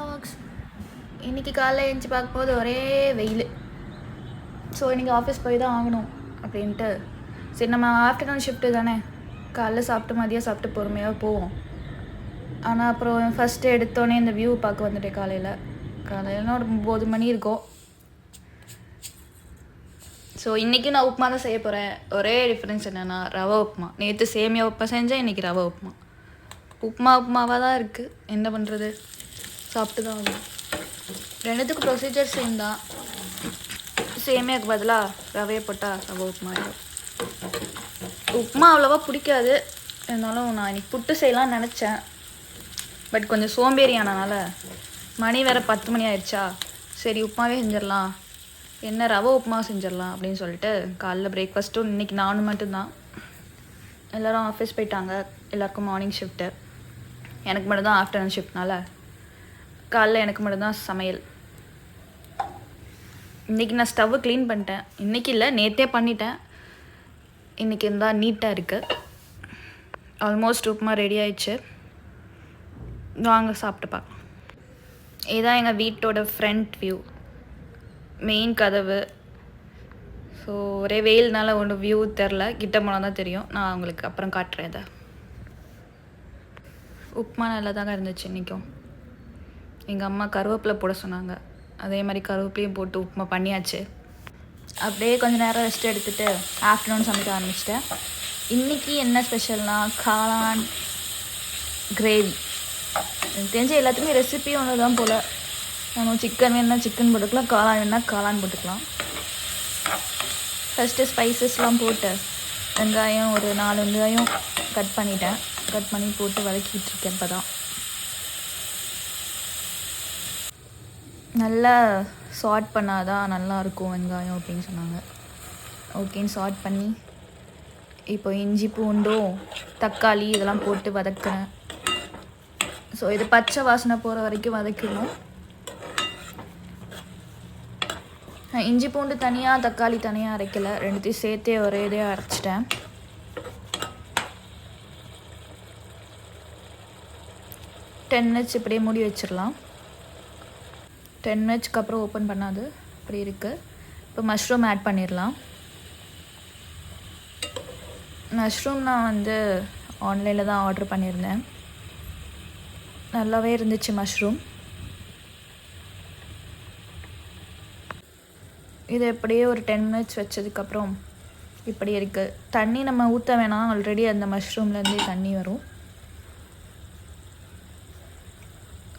vlogs. இன்றைக்கி காலைல எழுந்துச்சி பார்க்கும்போது ஒரே வெயில். ஸோ இன்றைக்கி ஆஃபீஸ் போய் தான் ஆகணும் அப்படின்ட்டு சரி நம்ம ஆஃப்டர்நூன் ஷிஃப்ட்டு தானே, காலைல சாப்பிட்டு மதியம் சாப்பிட்டு பொறுமையாக போவோம். ஆனால் அப்புறம் ஃபஸ்ட்டு எடுத்தோடனே இந்த வியூ பார்க்க வந்துட்டேன். காலையிலனா ஒரு 9 மணி இருக்கும். ஸோ இன்றைக்கி நான் உப்புமா தான் செய்ய போகிறேன். ஒரே டிஃப்ரென்ஸ் என்னென்னா ரவை உப்புமா. நேற்று சேமியா உப்புமா செஞ்சேன், இன்றைக்கி ரவை உப்புமா. உப்புமாவாக தான் இருக்குது, என்ன பண்ணுறது, சாப்பிட்டு தான் ஆகணும். ரெண்டுத்துக்கு ப்ரொசீஜர் சேம் தான். சேமியாவுக்கு பதிலாக ரவையை போட்டால் ரவை உப்புமா. உப்புமா அவ்வளோவா பிடிக்காது, இருந்தாலும் நான் இன்றைக்கி புட்டு செய்யலாம்னு நினச்சேன். பட் கொஞ்சம் சோம்பேறி ஆனதுனால மணி வேறு 10 மணி ஆயிடுச்சா, சரி உப்புமாவே செஞ்சிடலாம், என்ன ரவை உப்புமா செஞ்சிடலாம் அப்படின்னு சொல்லிட்டு காலைல பிரேக்ஃபாஸ்ட்டும் இன்றைக்கி நானும் மட்டும்தான். எல்லோரும் ஆஃபீஸ் போயிட்டாங்க, எல்லாருக்கும் மார்னிங் ஷிஃப்ட்டு. எனக்கு மட்டும்தான் ஆஃப்டர்நூன் ஷிஃப்ட்னால காலைல எனக்கு மட்டும்தான் சமையல். இன்றைக்கி நான் ஸ்டவ்வு க்ளீன் பண்ணிட்டேன். இன்றைக்கி இல்லை, நேற்றே பண்ணிட்டேன். இன்றைக்கி இருந்தால் நீட்டாக இருக்குது. ஆல்மோஸ்ட் உப்புமா ரெடி ஆயிடுச்சு. வாங்க சாப்பிட்டு பார்க்கலாம். இதுதான் எங்கள் வீட்டோட ஃப்ரண்ட் வியூ, மெயின் கதவு. ஸோ ஒரே வெயில்னால ஒன்றும் வியூ தெரில, கிட்ட போனால் தான் தெரியும். நான் உங்களுக்கு அப்புறம் காட்டுறேன். இதை உப்புமா நல்லா தாங்க இருந்துச்சு. இன்றைக்கும் எங்கள் அம்மா கருவேப்பிலை போட சொன்னாங்க, அதே மாதிரி கருவேப்பிலையும் போட்டு உப்புமா பண்ணியாச்சு. அப்படியே கொஞ்சம் நேரம் ரெஸ்ட் எடுத்துகிட்டு ஆஃப்டர்நூன் சமைக்க ஆரம்பிச்சிட்டேன். இன்றைக்கி என்ன ஸ்பெஷல்னால் காளான் கிரேவி. எனக்கு தெரிஞ்ச எல்லாத்துக்குமே ரெசிபி ஒன்று தான் போல். நம்ம சிக்கன் வேணுன்னா சிக்கன் போட்டுக்கலாம், காளான் வேணுன்னா காளான் போட்டுக்கலாம். ஃபஸ்ட்டு ஸ்பைசஸ்லாம் போட்டு வெங்காயம் ஒரு 4 வெங்காயம் கட் பண்ணி போட்டு வதக்கிட்டு இருக்கேன். இப்போ தான் நல்லா சார்ட் பண்ணால் தான் நல்லாயிருக்கும் வெங்காயம் அப்படின்னு சொன்னாங்க. ஓகேன்னு சார்ட் பண்ணி இப்போ இஞ்சி பூண்டும் தக்காளி இதெல்லாம் போட்டு வதக்குறேன். ஸோ இது பச்சை வாசனை போகிற வரைக்கும் வதக்கணும். இஞ்சி பூண்டு தனியாக தக்காளி தனியாக அரைக்கலை, ரெண்டுத்தையும் சேர்த்தே ஒரே இதையாக அரைச்சிட்டேன். டென் மினிட்ஸ் இப்படியே மூடி வச்சிடலாம். 10 மினிட்ஸ்க்கு அப்புறம் ஓப்பன் பண்ணாது இப்படி இருக்குது. இப்போ மஷ்ரூம் ஆட் பண்ணிடலாம். மஷ்ரூம் நான் ஆன்லைனில் தான் ஆர்டர் பண்ணியிருந்தேன். நல்லாவே இருந்துச்சு மஷ்ரூம். இது எப்படியே ஒரு 10 மினிட்ஸ் வச்சதுக்கப்புறம் இப்படி இருக்குது. தண்ணி நம்ம ஊற்ற வேணாம், ஆல்ரெடி அந்த மஷ்ரூம்லேருந்தே தண்ணி வரும்.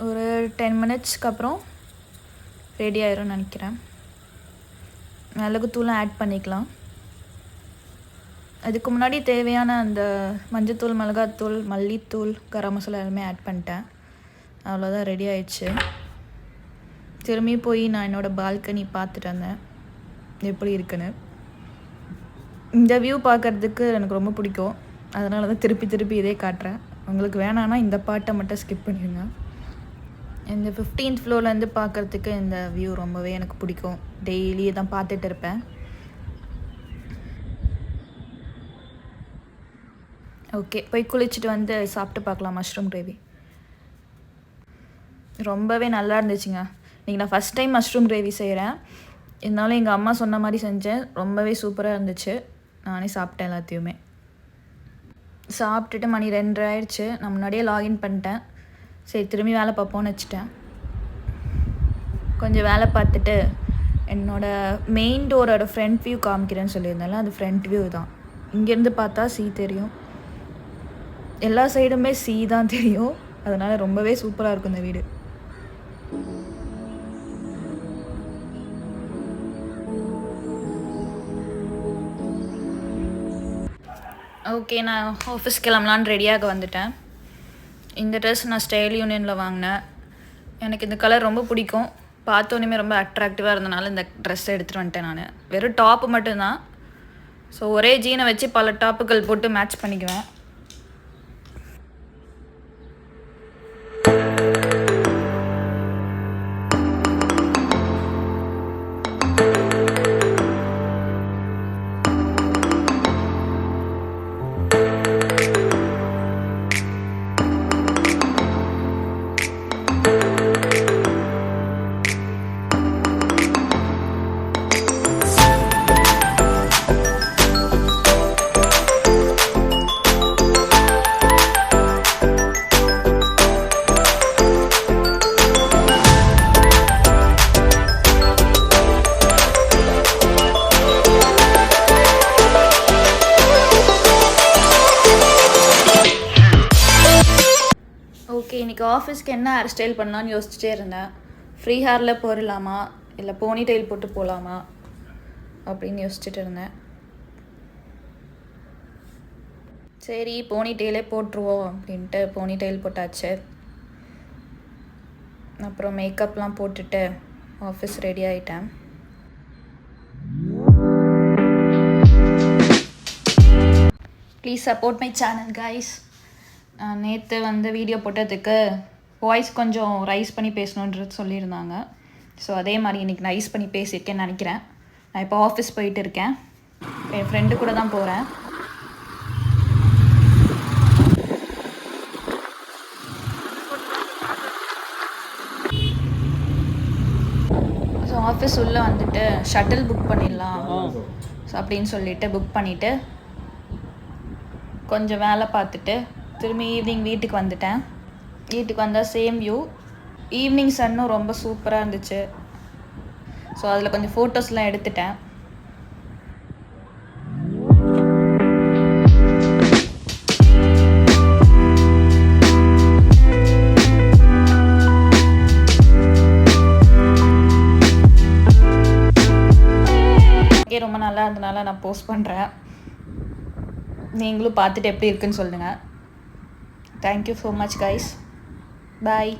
ஒரு 10 மினிட்ஸ்க்கு அப்புறம் ரெடி ஆயிரும்னு நினைக்கிறேன். மிளகுத்தூளும் ஆட் பண்ணிக்கலாம். அதுக்கு முன்னாடி தேவையான அந்த மஞ்சத்தூள், மிளகாத்தூள், மல்லித்தூள், கரம் மசாலா எல்லாமே ஆட் பண்ணிட்டேன். அவ்வளோதான், ரெடி ஆயிடுச்சு. திரும்பி போய் நான் என்னோடய பால்கனி பார்த்துட்டு வந்தேன் எப்படி இருக்குன்னு. இந்த வியூ பார்க்குறதுக்கு எனக்கு ரொம்ப பிடிக்கும், அதனால தான் திருப்பி இதே காட்டுறேன். உங்களுக்கு வேணான்னா இந்த பாட்டை மட்டும் ஸ்கிப் பண்ணிடுங்க. இந்த 15th ஃப்ளோர்லேருந்து பார்க்குறதுக்கு இந்த வியூ ரொம்பவே எனக்கு பிடிக்கும். டெய்லி தான் பார்த்துட்டு இருப்பேன். ஓகே, போய் குளிச்சுட்டு வந்து சாப்பிட்டு பார்க்கலாம். மஷ்ரூம் கிரேவி ரொம்பவே நல்லா இருந்துச்சுங்க. இன்றைக்கி நான் ஃபஸ்ட் டைம் மஷ்ரூம் கிரேவி செய்கிறேன். இருந்தாலும் எங்கள் அம்மா சொன்ன மாதிரி செஞ்சேன், ரொம்பவே சூப்பராக இருந்துச்சு. நானே சாப்பிட்டேன் எல்லாத்தையுமே. சாப்பிட்டுட்டு மணி 2 ஆயிடுச்சு. நான் முன்னாடியே லாகின் பண்ணிட்டேன். சரி திரும்பி வேலை பார்ப்போன்னு வச்சுட்டேன். கொஞ்சம் வேலை பார்த்துட்டு என்னோடய மெயின் டோரோட ஃப்ரண்ட் வியூ காமிக்கிறேன்னு சொல்லியிருந்தால அது ஃப்ரண்ட் வியூ தான். இங்கேருந்து பார்த்தா சீ தெரியும், எல்லா சைடுமே சீ தான் தெரியும். அதனால் ரொம்பவே சூப்பராக இருக்கும் இந்த வீடு. ஓகே, நான் ஆஃபீஸ் கிளம்பலான்னு ரெடியாக வந்துட்டேன். இந்த ட்ரெஸ் நான் ஸ்டைல் யூனியனில் வாங்கினேன். எனக்கு இந்த கலர் ரொம்ப பிடிக்கும், பார்த்தோன்னே ரொம்ப அட்ராக்டிவாக இருந்தனால இந்த ட்ரெஸ் எடுத்துகிட்டு வந்துட்டேன். நான் வெறும் டாப்பு மட்டும்தான். ஸோ ஒரே ஜீனை வச்சு பல டாப்புகள் போட்டு மேட்ச் பண்ணிக்குவேன். ஆஃபீஸ்க்கு என்ன ஹேர் ஸ்டைல் பண்ணலான்னு யோசிச்சுட்டே இருந்தேன். ஃப்ரீ ஹேரில் போடலாமா இல்லை போனி டெயில் போட்டு போகலாமா அப்படின்னு யோசிச்சுட்டு இருந்தேன். சரி போனி டெயிலே போட்டுருவோம் அப்படின்ட்டு போனி டெயில் போட்டாச்சு. அப்புறம் மேக்கப்லாம் போட்டுட்டு ஆஃபீஸ் ரெடி ஆகிட்டேன். Please support my channel guys. நேற்று வந்து வீடியோ போட்டதுக்கு வாய்ஸ் கொஞ்சம் ரைஸ் பண்ணி பேசணுன்றது சொல்லியிருந்தாங்க. ஸோ அதே மாதிரி இன்றைக்கி ரைஸ் பண்ணி பேசியிருக்கேன்னு நினைக்கிறேன். நான் இப்போ ஆஃபீஸ் போயிட்டு இருக்கேன். என் ஃப்ரெண்டு கூட தான் போகிறேன். ஸோ ஆஃபீஸ் உள்ளே வந்துட்டு ஷட்டில் புக் பண்ணிடலாம் அப்படின்னு சொல்லிட்டு புக் பண்ணிவிட்டு கொஞ்சம் வேலை பார்த்துட்டு திரும்பி ஈவினிங் வீட்டுக்கு வந்துட்டேன். வீட்டுக்கு வந்தால் சேம் வியூ. ஈவினிங் சன்னும் ரொம்ப சூப்பராக இருந்துச்சு. ஸோ அதில் கொஞ்சம் ஃபோட்டோஸ்லாம் எடுத்துட்டேன். ரொம்ப நல்லா இருந்தனால நான் போஸ்ட் பண்ணுறேன். நீங்களும் பார்த்துட்டு எப்படி இருக்குன்னு சொல்லுங்கள். Thank you so much guys. பாய்.